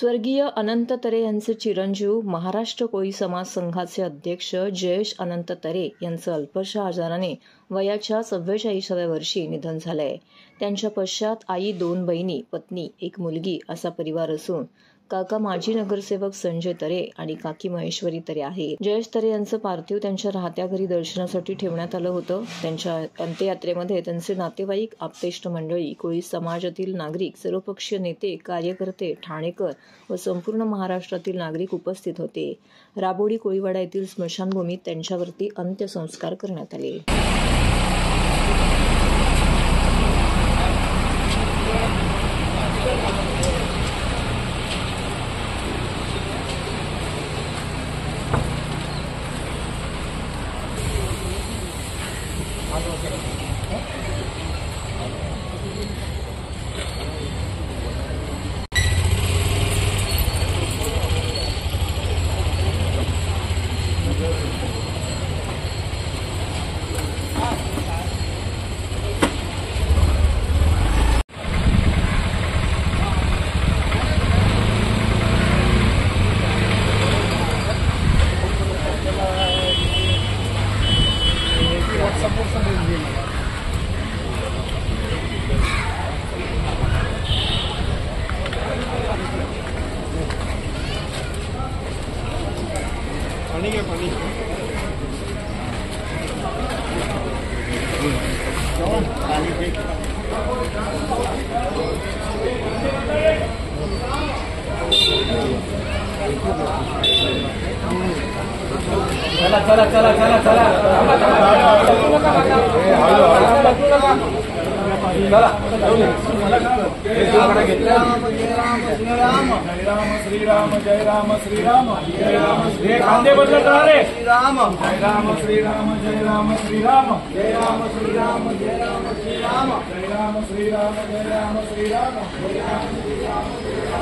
स्वर्गीय अनंत तरे यांचे चिरंजीव महाराष्ट्र कोळी समाज संघाचे अध्यक्ष जयेश अनंत तरे यांचं अल्पशा आजाराने वयाच्या 44व्या वर्षी निधन झालंय. त्यांच्या पश्चात आई, 2 बहिणी, पत्नी, 1 मुलगी असा परिवार असून काका माजी नगरसेवक संजय तरे आणि काकी महेश्वरी तरे आहेत. जयेश तरे यांचं पार्थिव त्यांच्या राहत्या घरी दर्शनासाठी ठेवण्यात आलं होतं. त्यांच्या अंत्ययात्रेमध्ये त्यांचे नातेवाईक, आप्तेष्ट मंडळी, कोळी समाजातील नागरिक, सर्वपक्षीय नेते, कार्यकर्ते, ठाणेकर व संपूर्ण महाराष्ट्रातील नागरिक उपस्थित होते. राबोडी कोळीवाडा येथील स्मशानभूमीत त्यांच्यावरती अंत्यसंस्कार करण्यात आले. चला श्रीराम जय राम श्रीराम जय राम खांदे बदलत राहा रे. श्रीराम जय राम श्रीराम जय राम श्रीराम जय राम श्रीराम जय राम श्रीराम जय राम श्रीराम जय राम श्रीराम जय राम श्रीराम.